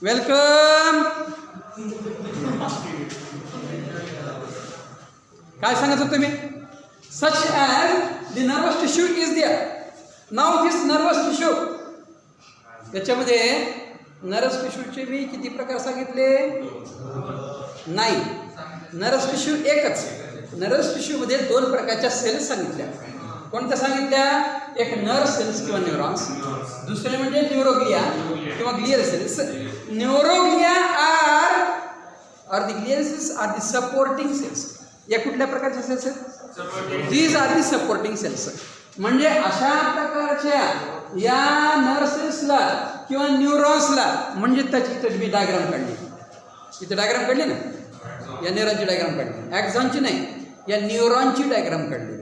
Welcome. काय सांगत होतो मी? Such as the nervous tissue is there. Now this nervous tissue. त्याच्यामध्ये नर्वस टिश्यूचे मी किती प्रकार सांगितले? नाही. नर्वस टिश्यू एकच. नर्वस टिश्यूमध्ये 2 प्रकारच्या सेल्स सांगितल्या. कोणत्या सांगितल्या? एक नर्व सेल्स किंवा न्यूरॉन्स, दुसरे म्हणजे न्यूरोग्लिया किंवा glial cells. Neuroglia are the glial cells are the supporting cells. या कुठल्या प्रकारच्या सेल्स आहेत? These are the supporting cells. म्हणजे अशा प्रकारच्या या नर्व सेल्सला किंवा न्यूरॉन्सला, म्हणजे त्याची इथं मी डायग्राम काढली. इथे डायग्राम काढली ना, या न्यूरॉनची डायग्राम काढली, ॲक्झॉनची नाही, या न्यूरॉनची डायग्राम काढली.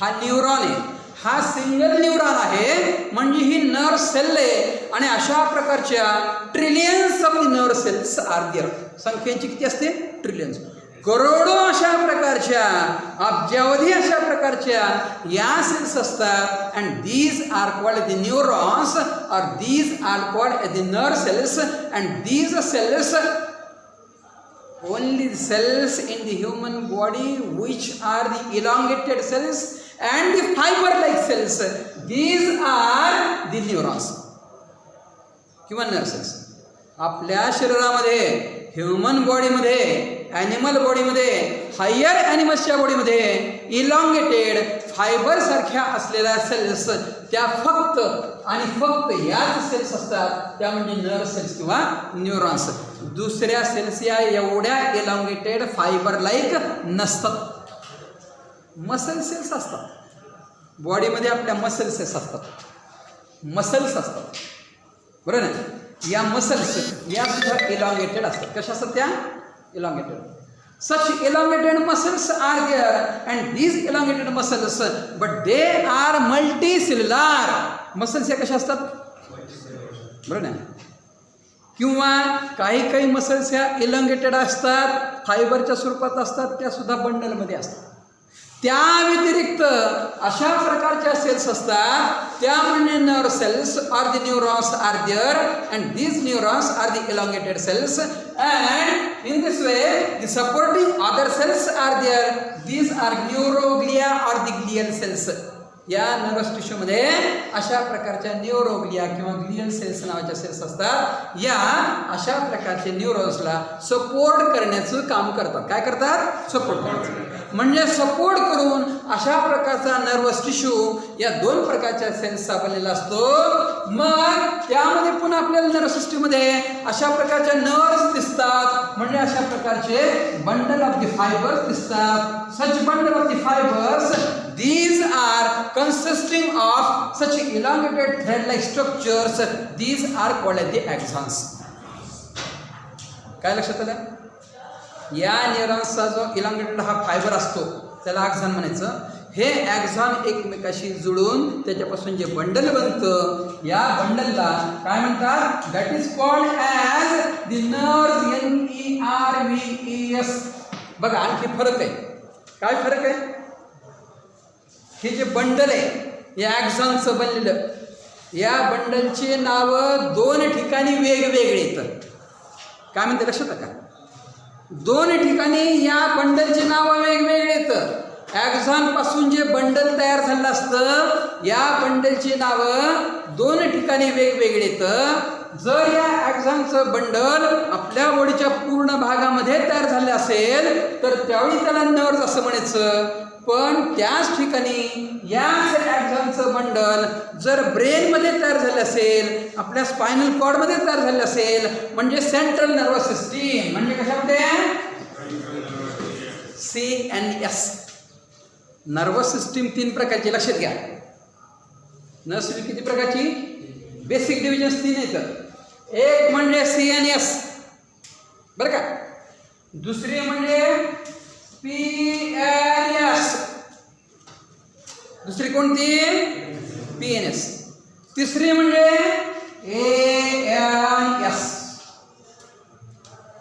हा न्यूरॉन आहे, हा सिंगल न्यूरॉन आहे, म्हणजे ही नर्व सेल आहे. आणि अशा प्रकारच्या trillions of the nerve cells are there. संख्येची किती असते? ट्रिलियन्स. करोडो अशा प्रकारच्या, अब्जावधी अशा प्रकारच्या या सेल्स असतात. And these are called the neurons और these are called the nerve cells. And these cells only the cells in the human body which are the elongated cells and the fiber like cells, these are the neurons किंवा nerve cells. आपल्या शरीरामध्ये, human बॉडीमध्ये, animal बॉडीमध्ये, higher ॲनिमल्सच्या बॉडीमध्ये elongated fibre सारख्या असलेल्या cells, त्या फक्त आणि फक्त याच सेल्स असतात. त्या म्हणजे नर्व सेल्स किंवा न्यूरॉन्स. दुसऱ्या सेल्स या एवढ्या इलॉंगेटेड फायबर लाईक नसतात. मसल सेल्स असतात बॉडीमध्ये, आपल्या मसल सेल्स असतात, मसल्स असतात, बरोबर ना. या मसल्स या सुद्धा इलॉंगेटेड असतात. कशा असतात त्या? Elongated. Such elongated muscles are there, and these elongated muscles, but they are multicellular. Muscles या कशा असतात? बरोबर ना. किंवा काही मसल्स ह्या इलॉंगेटेड असतात, फायबरच्या स्वरूपात असतात, त्या सुद्धा बंडलमध्ये असतात. त्या व्यतिरिक्त अशा प्रकारच्या सेल्स असतात, त्या म्हणजे nerve cells or the neurons are there. And these neurons are the elongated cells. And in this way the supporting other cells are there. These are neuroglia or the glial cells. या nervous टिश्यूमध्ये अशा प्रकारच्या neuroglia किंवा glial cells नावाच्या cells असतात. या अशा प्रकारचे न्यूरॉन्सला सपोर्ट करण्याचं काम करतात. काय करतात? सपोर्ट करतात. म्हणजे सपोर्ट करून अशा प्रकारचा नर्वस टिश्यू या 2 प्रकारच्या सेल्सचा बनलेला असतो. मग त्यामध्ये पुन्हा आपल्याला नर्वस सिस्टीममध्ये अशा प्रकारच्या नर्व्स दिसतात, म्हणजे अशा प्रकारचे बंडल ऑफ द फायबर्स दिसतात. Such bundle of the fibres, these are consisting of such elongated thread like structures. These are called as the axons. काय लक्षात आलं? या न्यूरॉन्सचा जो इलॉंगेटेड हा फायबर असतो त्याला ॲक्झॉन म्हणायचं. हे ॲक्झॉन एकमेकाशी जुळून त्याच्यापासून जे बंडल बनतं, या बंडलला काय म्हणतात? That is called as the nerve. NERVES. बघा आणखी फरक आहे. काय फरक आहे? हे जे बंडल आहे या ॲक्झॉनचं बनलेलं, या बंडलचे नावं 2 ठिकाणी वेगवेगळे येतात. काय म्हणते? लक्षात आहे का? 2 ठिकाणी या बंडलचे नावं वेगवेगळे येतं. ॲक्झॉन पासून जे बंडल तयार झालं असतं, या बंडलचे नावं 2 ठिकाणी वेगवेगळे येतं. जर या ॲक्झॉनचं बंडल आपल्या बॉडीच्या पूर्ण भागामध्ये तयार झाले असेल तर त्यावेळी त्याला नर्व्ह असं म्हणायचं. पण त्याच ठिकाणी याच ॲक्झॉनचं बंडल जर ब्रेनमध्ये तयार झालं असेल, आपल्या स्पायनल कॉर्डमध्ये तयार झालं असेल, म्हणजे सेंट्रल नर्वस सिस्टीम, म्हणजे कशामध्ये? CNS. नर्वस सिस्टीम 3 प्रकारची. लक्षात घ्या. नर्वस सिस्टीम किती प्रकारची? बेसिक डिव्हिजन्स 3 आहेत. एक म्हणजे CNS, बरं का. दुसरी म्हणजे PNS. दुसरी कोणती? PNS. तिसरी म्हणजे ANS.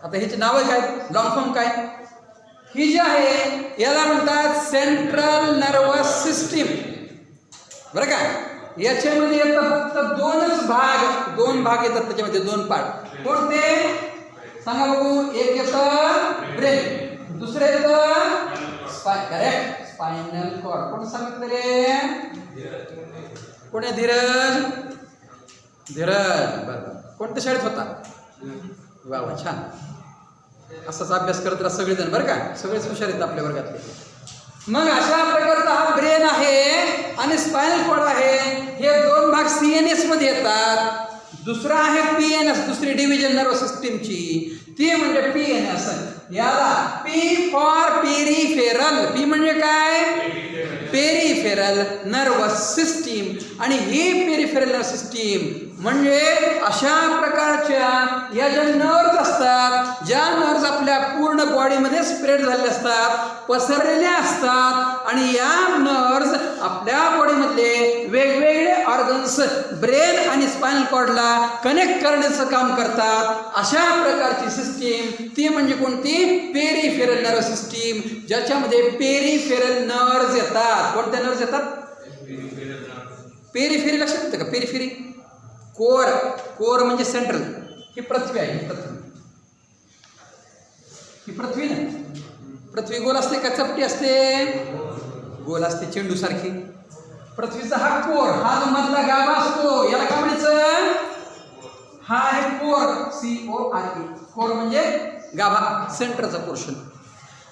आता ह्याची नावं काय? लॉंग फॉर्म काय? ही जी आहे याला म्हणतात सेंट्रल नर्वस सिस्टीम, बरं का. याच्यामध्ये येतात फक्त दोन भाग येतात त्याच्यामध्ये, 2 पार्ट. कोणते सांगा बघू? एक येतं ब्रेन, दुसरं येतं करेक्ट स्पायनल कॉर्ड. कोण सांगितलं रे? कोण आहे? धीरज. बरं, कोणत्या शाळेत होता? वा वा, छान. असाच अभ्यास करत राहा सगळेजण बरं का, सगळेच हुशार आहेत आपल्या वर्गातले. मग अशा प्रकारचा हा ब्रेन आहे आणि स्पायनल कॉर्ड आहे. हे 2 भाग CNS मध्ये येतात. दुसरा आहे PNS, दुसरी डिव्हिजन नर्व सिस्टीमची, ती म्हणजे PNS. याला P फॉर पेरिफेरल. P म्हणजे काय? Peripheral nervous system. आणि ही पेरिफेरल नर्वस सिस्टीम म्हणजे अशा प्रकारच्या या ज्या नर्व्ज असतात, ज्या नर्व्ज आपल्या पूर्ण बॉडीमध्ये स्प्रेड झालेल्या असतात, पसरलेल्या असतात, आणि या नर्व्ज आपल्या बॉडीमधले वेगवेगळे ऑर्गन्स ब्रेन आणि स्पायनल कॉर्डला कनेक्ट करण्याचं काम करतात. अशा प्रकारची सिस्टीम ती म्हणजे कोणती? पेरिफेरल नर्व सिस्टीम, ज्याच्यामध्ये पेरिफेरल नर्व्ज येतात. कोणत्या नर्व्ज येतात? पेरिफेरी. लक्षात येतं का? पेरिफेरी. कोर म्हणजे सेंट्रल. ही पृथ्वी आहे. ही पृथ्वी ना. पृथ्वी गोल असते का चपटी असते? गोल असते, चेंडू सारखी. पृथ्वीचा हा कोर, हा जो मधला गाभा असतो, याला काय म्हणायचं? हा आहे कोर, CORE. कोर म्हणजे गाभा, सेंटरचा पोर्शन.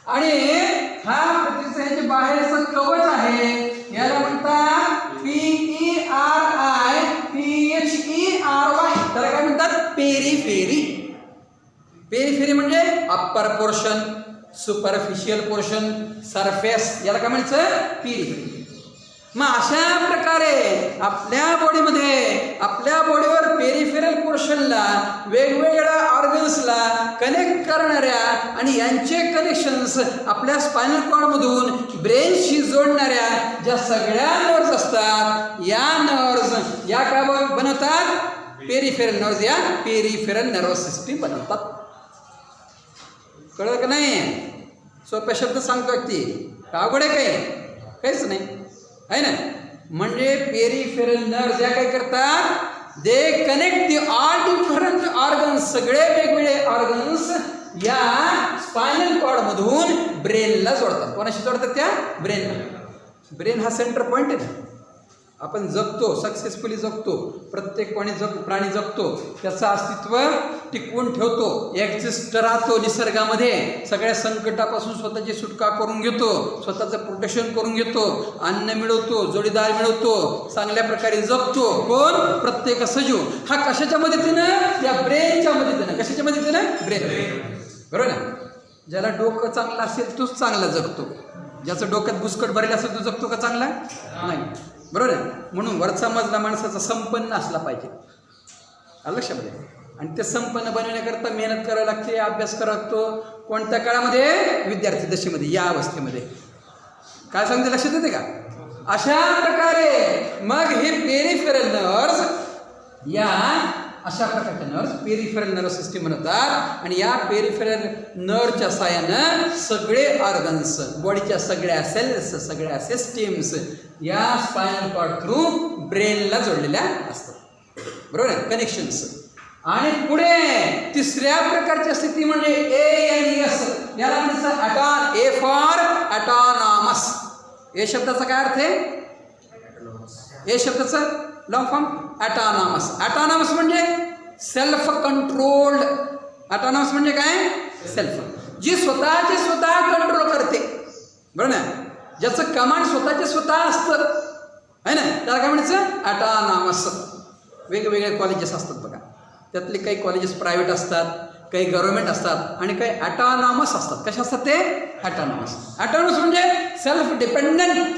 आणि हा पृथ्वीचा हे जे बाहेरचं कवच आहे, याला म्हणतात PERI, PHERY. त्याला काय म्हणतात? पेरिफेरी. पेरिफेरी म्हणजे upper portion, superficial portion, surface. याला काय म्हणायचं? पेरिफेरी. मग अशा प्रकारे आपल्या बॉडीवर पेरिफेरल पोर्शनला, वेगवेगळ्या ऑर्गन्सला कनेक्ट करणाऱ्या आणि यांचे कनेक्शन्स आपल्या स्पायनल कॉर्डमधून ब्रेनशी जोडणाऱ्या ज्या सगळ्या नर्व्ज असतात, या नर्व्ज या काय बनवतात? पेरिफेरल नर्व्ज या पेरिफेरल नर्व सिस्टीम बनवतात. कळलं का नाही? सोप्या शब्द सांगतो ती, अवघड आहे काहीच नाही आहे ना. म्हणजे पेरिफेरल नर्व्ज या काय करतात? They connect the all different organs, सगळे वेगवेगळे ऑर्गन्स या स्पायनल कॉर्ड मधून ब्रेनला जोडतात. कोणाशी जोडतात? त्या ब्रेनला. ब्रेन हा सेंटर पॉइंट आहे. आपण जगतो, सक्सेसफुली जगतो, प्रत्येक प्राणी जगतो, त्याचं अस्तित्व टिकवून ठेवतो, एक्झिस्ट राहतो निसर्गामध्ये, सगळ्या संकटापासून स्वतःची सुटका करून घेतो, स्वतःचं प्रोटेक्शन करून घेतो, अन्न मिळवतो, जोडीदार मिळवतो, चांगल्या प्रकारे जगतो. कोण? प्रत्येक सजीव. हा कशाच्या मदतीनं? या ब्रेनच्या मदतीनं. कशाच्या मदतीनं? ब्रेन. बरोबर ना. ज्याला डोकं चांगलं असेल तोच चांगला जगतो. ज्याचं डोक्यात बुसकट भरले असेल तो जगतो का चांगला? नाही. बरोबर आहे. म्हणून वरचा मजला माणसाचा संपन्न असला पाहिजे. लक्षामध्ये. आणि ते संपन्न बनवण्याकरता मेहनत करावी लागते, अभ्यास करावा लागतो. कोणत्या काळामध्ये? विद्यार्थी दशेमध्ये, या अवस्थेमध्ये. काय सांगते? लक्षात येते का? अशा प्रकारे मग हे पेरिफेरल नर्व्ज, या अशा प्रकारच्या नर्व्ज पेरिफेरल नर्व सिस्टीम बनवतात. आणि या पेरिफेरल नर्वच्या साहाय्यानं सगळे ऑर्गन्स, बॉडीच्या सगळ्या सेल्स, सगळ्या सिस्टीम्स या स्पायनल कॉर्ड थ्रू ब्रेनला जोडलेल्या असतात. बरोबर आहे? कनेक्शन्स. आणि पुढे तिसऱ्या प्रकारची स्थिती म्हणजे ANS. याला म्हणायचं A फॉर ऑटोनॉमस. ए शब्दाचा काय अर्थ आहे? ए शब्दाचा लॉंग फॉर्म ऑटोनॉमस. ऑटोनॉमस म्हणजे सेल्फ कंट्रोल्ड. ऑटोनॉमस म्हणजे काय? सेल्फ. जी स्वतःचे स्वतः कंट्रोल करते. बरोबर ना. ज्याचं कमांड स्वतःचे स्वतः असतं आहे ना, त्याला काय म्हणायचं? ऑटोनॉमस. वेगवेगळे कॉलेजेस असतात बघा. त्यातले काही कॉलेजेस प्रायव्हेट असतात, काही गव्हर्नमेंट असतात, आणि काही ऑटोनॉमस असतात. कशा असतात ते? ऑटोनॉमस. ऑटोनॉमस म्हणजे सेल्फ डिपेंडंट,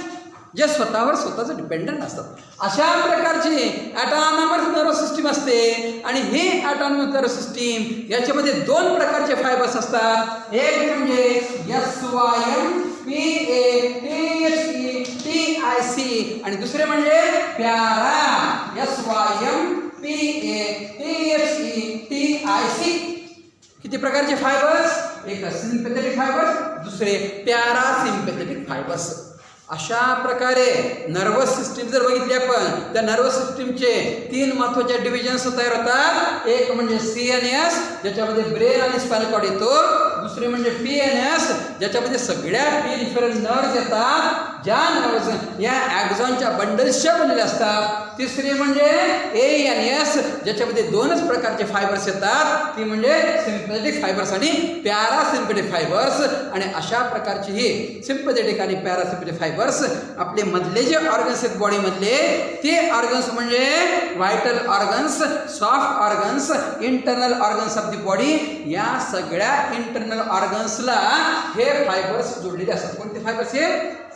जे स्वतःवर स्वतःचं डिपेंडंट असतात. अशा प्रकारची ऑटोनॉमस नर्व सिस्टीम असते. आणि ही ऑटोनॉमस नर्व सिस्टीम याच्यामध्ये 2 प्रकारचे फायबर्स असतात. एक म्हणजे SYMPATHETIC आणि दुसरे म्हणजे पॅरा SYMPATHETIC. किती प्रकारचे फायबर्स? एक सिम्पॅथेटिक फायबर्स, दुसरे पॅरासिम्पॅथेटिक फायबर्स. अशा प्रकारे नर्वस सिस्टीम जर बघितली आपण, त्या नर्वस सिस्टीमचे 3 महत्त्वाचे डिव्हिजन्स तयार होतात. एक म्हणजे CNS, ज्याच्यामध्ये ब्रेन आणि स्पायनल कॉर्ड येतो. दुसरे म्हणजे PNS, ज्याच्यामध्ये सगळ्या पेरिफेरल नर्व्स येतात, ज्या नर्व्स या ॲक्झॉनच्या बंडल्सच्या बनलेल्या असतात. तिसरी म्हणजे ANS, ज्याच्यामध्ये 2च प्रकारचे फायबर्स येतात, ती म्हणजे सिम्पॅथेटिक फायबर्स आणि पॅरासिम्पॅथेटिक फायबर्स. आणि अशा प्रकारची ही सिम्पॅथेटिक आणि पॅरासिम्पॅथेटिक फायबर्स आपले मधले जे ऑर्गन्स आहेत बॉडीमधले, ते ऑर्गन्स म्हणजे vital organs, soft organs, internal organs of the body. या सगळ्या इंटरनल ऑर्गन्सला हे फायबर्स जोडलेले असतात. कोणते फायबर्स? हे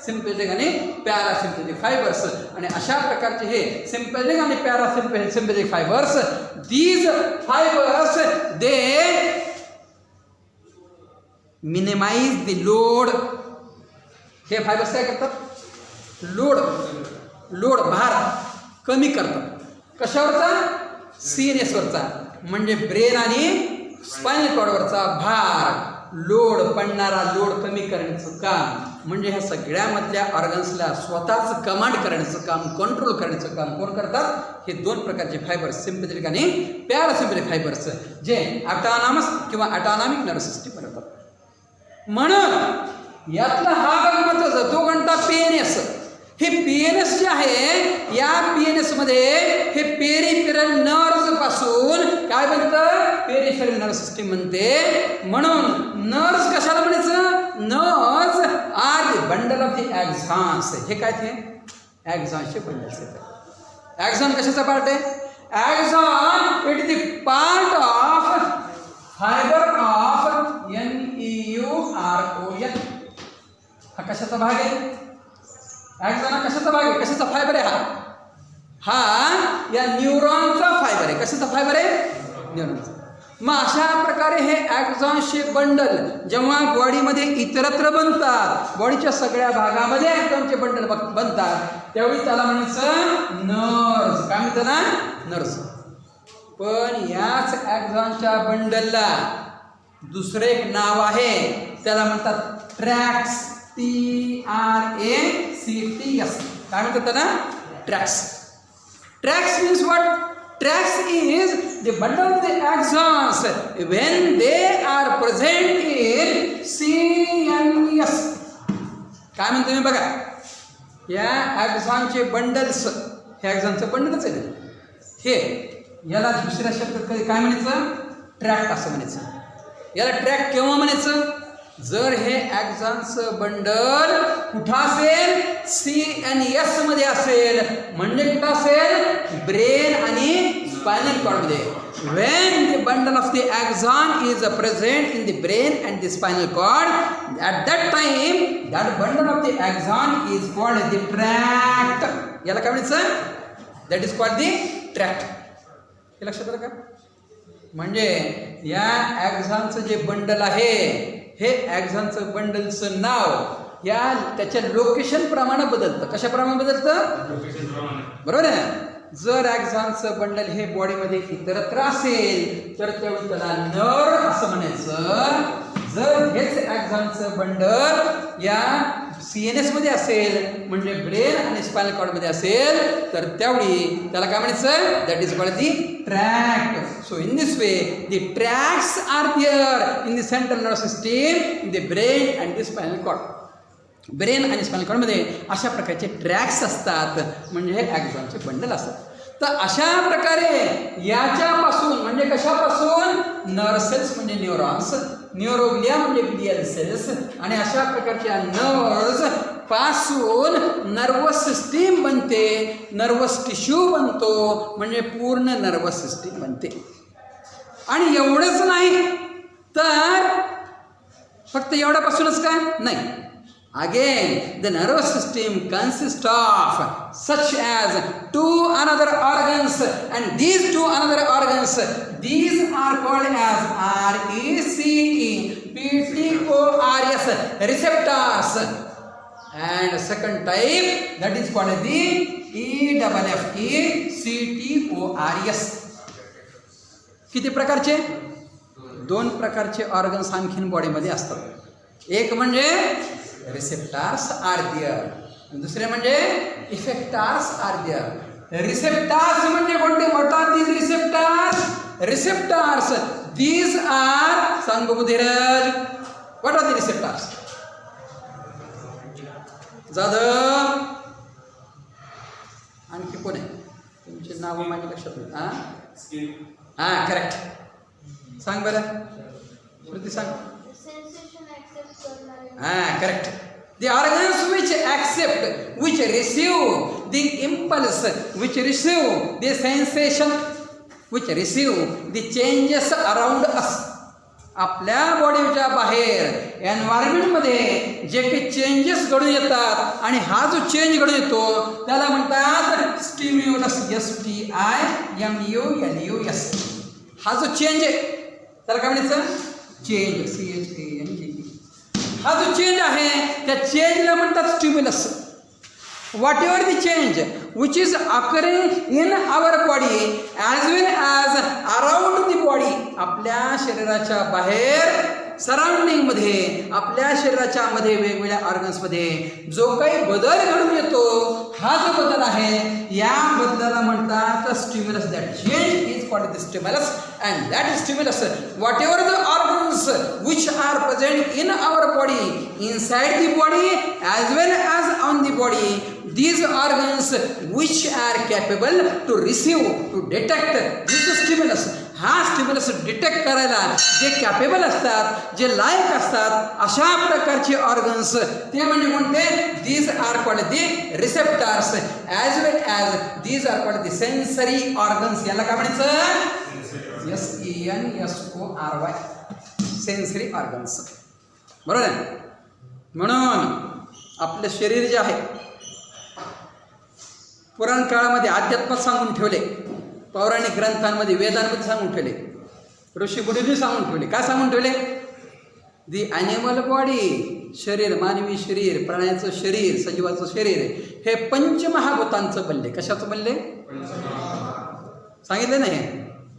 सिम्पॅथेटिक आणि पॅरासिम्पॅथेटिक फायबर्स. आणि अशा प्रकारचे हे सिम्पॅथेटिक आणि parasympathetic fibres, these fibres they minimise the load. हे फायबर्स काय करतात? लोड भार कमी करतात. कशावरचा? CNS वरचा, म्हणजे ब्रेन आणि स्पायनल कॉर्डवरचा भार, लोड पडणारा लोड कमी करण्याचं काम. म्हणजे ह्या सगळ्यामधल्या ऑर्गन्सला स्वतःच कमांड करण्याचं काम, कंट्रोल करण्याचं काम कोण करतात? हे 2 प्रकारचे फायबर्स, सिम्पॅथेटिक आणि पॅरासिम्पॅथेटिक फायबर्स, जे ऑटोनॉमस किंवा ऑटोनॉमिक नर्व्हस सिस्टीम बनवतात. म्हणून यातला हा भाग महत्वाचा, तो कोणता? PNS. हे PNS जे आहे, या PNS मध्ये हे पेरिफेरल नर्व्स पासून काय बनतं? पेरिफेरल नर्व्ह सिस्टीम बनते. म्हणून नर्व्स कशाला म्हणायचं? Nerves are the bundle of the axons. हे काय? ते ॲक्झॉन्सचे बंडल्स आहेत. ॲक्झॉन कशाचा पार्ट आहे? Axon it is the part of fibre of NEURON. हा कशाचा भाग आहे? ॲक्झॉन हा कशाचा भाग आहे? कशाचा फायबर आहे? हा या न्यूरॉनचा फायबर आहे. कशाचा फायबर आहे? न्यूरॉनचा. मग अशा प्रकारे हे ॲक्झॉनचे बंडल जेव्हा बॉडीमध्ये इतरत्र बनतात, बॉडीच्या सगळ्या भागामध्ये ॲक्झॉनचे बंडल बनतात, त्यावेळी त्याला म्हणायचं नर्व्स. काय म्हणतात ना? नर्व्स. पण याच ॲक्झॉनच्या बंडलला दुसरं एक नाव आहे, त्याला म्हणतात ट्रॅक्स. TRACTS. काय म्हणतात त्याला? Tracks. Tracks means what? Tracks is the bundle of the axons when they are present in CNS. काय म्हणतो मी बघा, या ॲक्झॉनचे बंडल्स, हे ॲक्झॉनचं बंडलच आहे. हे याला दुसऱ्या शब्दात काय म्हणायचं? ट्रॅक्ट असं म्हणायचं. याला ट्रॅक केव्हा म्हणायचं? जर हे ॲक्झॉनचं बंडल कुठं असेल? CNS मध्ये असेल. म्हणजे कुठं असेल? ब्रेन आणि spinal कॉर्डमध्ये. When the bundle of the axon is present in the brain and the spinal cord, at that time that bundle of the axon is called the tract. याला काय म्हणायचं? That is called the tract. हे लक्षात आलं का? म्हणजे या ॲक्झॉनचं जे बंडल आहे, हे ॲक्झॉनचं बंडलचं नाव या त्याच्या लोकेशन प्रमाणे बदलतं. कशाप्रमाणे बदलतं? बरोबर आहे ना? जर ॲक्झॉनचं बंडल हे बॉडीमध्ये इतरत्र असेल तर त्यावेळी त्याला नर्व असं म्हणायचं. जर हेच ॲक्झॉनचं बंडल या CNS मध्ये असेल, म्हणजे ब्रेन आणि स्पायनल कॉर्डमध्ये असेल, तर त्यावेळी त्याला काय म्हणायचं? That is called the tract. So in this way the tracts are there in the central nerve system, in the brain and the spinal cord. Brain आणि स्पायनल कॉर्डमध्ये अशा प्रकारचे ट्रॅक्स असतात, म्हणजे हे ॲक्झॉनचे बंडल असतात. तर अशा प्रकारे याच्यापासून, म्हणजे कशापासून? नर्व्ह सेल्स म्हणजे न्यूरॉन्स, न्यूरोग्लिया म्हणजे ग्लियल सेल्स, आणि अशा प्रकारच्या नर्व्स पासून नर्वस सिस्टीम बनते, नर्वस टिश्यू बनतो, म्हणजे पूर्ण नर्वस सिस्टीम बनते. आणि एवढंच नाही तर फक्त एवढ्यापासूनच काय नाही. Again, the nervous system consists of such as 2 another organs, and these 2 another organs, these are called as RECE, PTORS receptors, and second type that is called the EFFE CTORS. किती प्रकारचे? 2 प्रकारचे ऑर्गन्स आणखीन बॉडीमध्ये असतात. एक म्हणजे receptors R there, दुसरे म्हणजे इफेक्टार्स आर देअर. रिसेप्टार्स म्हणजे कोणते? What are these receptors? Receptors these are, सांग बघू Dheeraj, what are the receptors? Jadhav, आणखी कोण आहे? तुमचे नाव माझ्या लक्षात नाही. हा करेक्ट. सांग बरं श्रुती, सांग. Ah, correct. The organs which accept, which receive the impulse, which receive the sensation, which receive the changes around us. आपल्या बॉडीच्या बाहेर एन्व्हायरमेंटमध्ये जे काही चेंजेस घडून येतात आणि हा जो चेंज घडून येतो त्याला म्हणतात स्टिम्युलस. STIMULUS. हा जो चेंज आहे त्याला काय म्हणायचं? चेंज. CHANGE. हा जो चेंज आहे त्या चेंजला म्हणतात stimulus. Whatever the change which is occurring in our body as well as around the body. आपल्या शरीराच्या बाहेर सराउंडिंगमध्ये, आपल्या शरीराच्या मध्ये वेगवेगळ्या ऑर्गन्समध्ये जो काही बदल घडून येतो, हा जो बदल आहे या बदलाला म्हणतात stimulus. That change is called the stimulus. And that stimulus whatever the organs which are present in our body, inside the body as well as on the body, these organs which are capable to receive, to detect this stimulus. हा stimulus detect करायला जे capable असतात, जे लायक असतात, अशा प्रकारचे organs ते म्हणजे कोणते? These are called the receptors as well as these are called the sensory organs. याला काय म्हणायचं? SENSORY. Sensory organs. बरोबर आहे. म्हणून आपलं शरीर जे आहे पुराण काळामध्ये अध्यात्मात सांगून ठेवले, पौराणिक ग्रंथांमध्ये, वेदांमध्ये सांगून ठेवले, ऋषीमुनींनी सांगून ठेवले. काय सांगून ठेवले? दी ॲनिमल बॉडी, शरीर, मानवी शरीर, प्राण्याचं शरीर, सजीवाचं शरीर हे पंचमहाभूतांचं बनले. कशाचं बनले? सांगितलं नाही?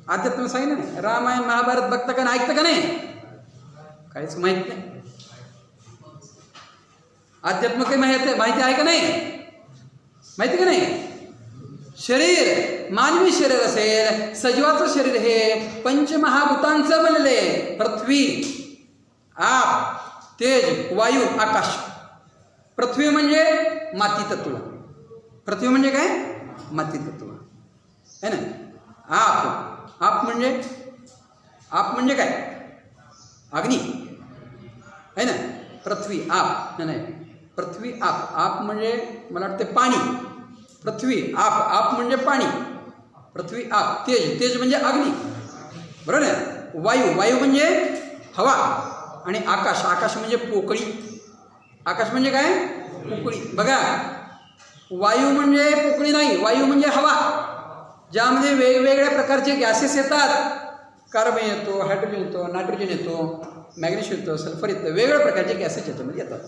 अध्यात्म सांगितलं नाही? रामायण महाभारत बघता का नाही? ऐकतं का नाही? काहीच माहीत नाही. अध्यात्म काही माहिती आहे का नाही? माहिती का नाही? शरीर, मानवी शरीर असेल, सजीवाचं शरीर हे पंचमहाभूतांचं बनले. पृथ्वी, आप, तेज, वायू, आकाश. पृथ्वी म्हणजे माती तत्व. पृथ्वी म्हणजे काय? माती तत्व है ना. आप, आप म्हणजे काय? अग्नी है ना. पृथ्वी, आप नाही, पृथ्वी, आप. आप म्हणजे मला वाटते पाणी. पृथ्वी, आप, आप म्हणजे पाणी. पृथ्वी, आप. तेज, तेज म्हणजे अग्नी. बरोबर आहे. वायू, वायू म्हणजे हवा. आणि आकाश, आकाश म्हणजे पोकळी. आकाश म्हणजे काय? पोकळी. बघा, वायू म्हणजे पोकळी नाही, वायू म्हणजे हवा, ज्यामध्ये वेगवेगळ्या प्रकारचे गॅसेस येतात. कार्बन येतो, हायड्रोजन येतो, नायट्रोजन येतो, मॅग्नेशियम येतो, सल्फर येतं, वेगवेगळ्या प्रकारचे गॅसेस याच्यामध्ये येतात.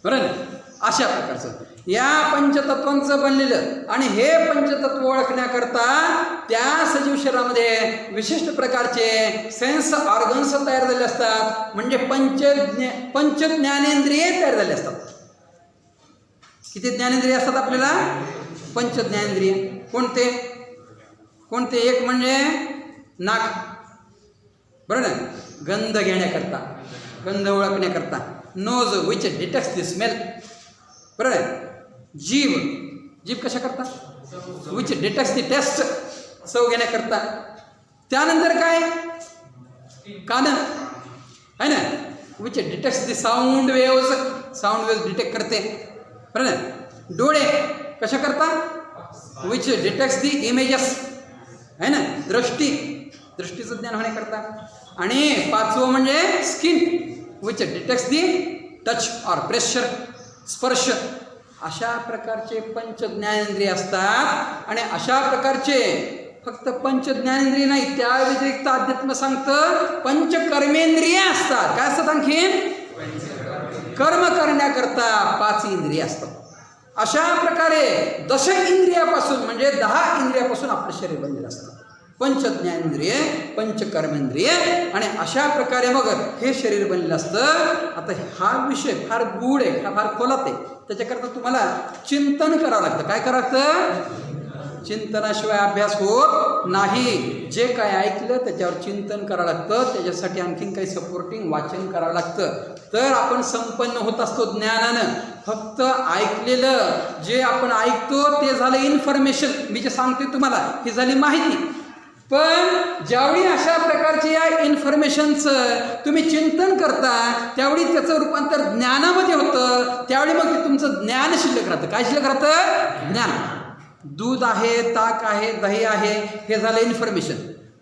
बरोबर आहे. अशा प्रकारचं या पंचतत्वांचं बनलेलं. आणि हे पंचतत्व ओळखण्याकरता त्या सजीव शरीरामध्ये विशिष्ट प्रकारचे सेन्स ऑर्गन्स तयार झाले असतात. म्हणजे पंचज्ञानेंद्रिये तयार झाले असतात. किती ज्ञानेंद्रिय असतात आपल्याला? पंचज्ञानेंद्रिय. कोणते कोणते? एक म्हणजे नाक. बरोबर ना. गंध घेण्याकरता, गंध ओळखण्याकरता. Nose which detects the smell. बरोबर आहे. जीभ, जीभ कशा करता? विच डिटेक्ट्स द टेस्ट, चव घेण्याकरता. त्यानंतर काय? कान आहे ना, which detects the sound waves, sound waves detect करते. बरोबर ना. डोळे कशा करता? विच डिटेक्ट्स द इमेजेस आहे ना. दृष्टी, दृष्टीचं ज्ञान होण्याकरता. आणि पाचवं म्हणजे skin, which detects the touch or pressure, स्पर्श. अशा प्रकारचे पंच ज्ञानेंद्रिय असतात. आणि अशा प्रकारचे फक्त पंच ज्ञानेंद्रिय नाही, त्या व्यतिरिक्त अध्यात्म सांगतं पंच कर्मेंद्रिय असतात. काय असतात? आणखीन कर्म करण्याकरता 5 इंद्रिय असतात. अशा प्रकारे 10 इंद्रियापासून म्हणजे 10 इंद्रियापासून आपलं शरीर बनलेलं असतं. पंच ज्ञानेंद्रिय, पंच कर्मेंद्रिय, आणि अशा प्रकारे मग हे शरीर बनलेलं असतं. आता हा विषय फार गूढ आहे, हा फार खोलात आहे. त्याच्याकरता तुम्हाला चिंतन करावं लागतं. काय करावं लागतं? चिंतनाशिवाय अभ्यास होत नाही. जे काय ऐकलं त्याच्यावर चिंतन करावं लागतं. त्याच्यासाठी आणखीन काही सपोर्टिंग वाचन करावं लागतं. तर आपण संपन्न होत असतो ज्ञानानं. फक्त ऐकलेलं जे आपण ऐकतो ते झालं इन्फॉर्मेशन. मी जे सांगते तुम्हाला ही झाली माहिती. पण ज्यावेळी अशा प्रकारचे या इन्फॉर्मेशनचं तुम्ही चिंतन करता त्यावेळी त्याचं रूपांतर ज्ञानामध्ये होतं. त्यावेळी मग ते तुमचं ज्ञान शिल्लक राहतं. काय शिल्लक राहतं? ज्ञान. दूध आहे, ताक आहे, दही आहे, हे झालं इन्फॉर्मेशन.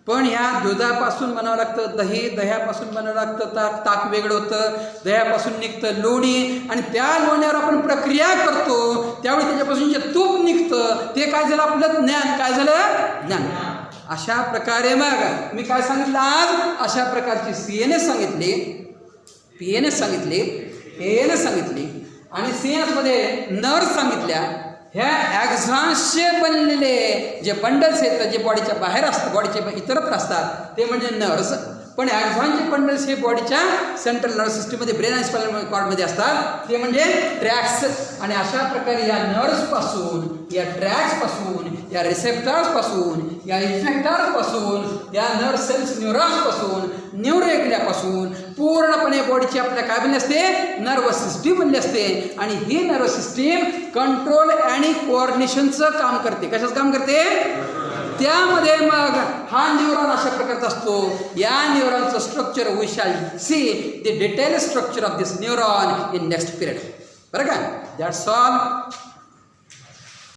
पण ह्या दुधापासून बनावं लागतं दही, दह्यापासून बनावं लागतं ताक, ताक वेगळं होतं, दह्यापासून निघतं लोणी, आणि त्या लोण्यावर आपण प्रक्रिया करतो त्यावेळी त्याच्यापासून जे तूप निघतं ते काय झालं? आपलं ज्ञान. काय झालं? ज्ञान. अशा प्रकारे मग मी काय सांगितलं आज? अशा प्रकारची CNS सांगितली, PNS सांगितली, ANS सांगितली, आणि CNS मध्ये नर्व्ह सांगितल्या. ह्या ॲक्झॉन्सचे बनलेले जे बंडल्स आहेत जे बॉडीच्या बाहेर असतात, बॉडीच्या इतरत्र असतात, ते म्हणजे नर्व्स. पण ॲक्झॉनचे बंडल्स हे बॉडीच्या सेंट्रल नर्व्ह सिस्टीममध्ये, ब्रेन आणि स्पायनल कॉर्डमध्ये असतात, ते म्हणजे ट्रॅक्स. आणि अशा प्रकारे या नर्व्सपासून, या ट्रॅक्सपासून, या रिसेप्टर्सपासून, या इफेक्टर्सपासून, या नर्व्ह सेल्स न्यूरॉन्सपासून, न्यूरोएक्लियापासून पूर्णपणे बॉडीची आपल्या काय बनली असते? नर्व्ह सिस्टीम बनली असते. आणि ही नर्व्ह सिस्टीम कंट्रोल आणि कोऑर्डिनेशनचं काम करते. कशाचं काम करते? त्यामध्ये मग हा न्यूरॉन अशा प्रकारचा असतो. या न्यूरॉनचं structure we shall see the detail structure of this neuron in next period. बरं का? That's all.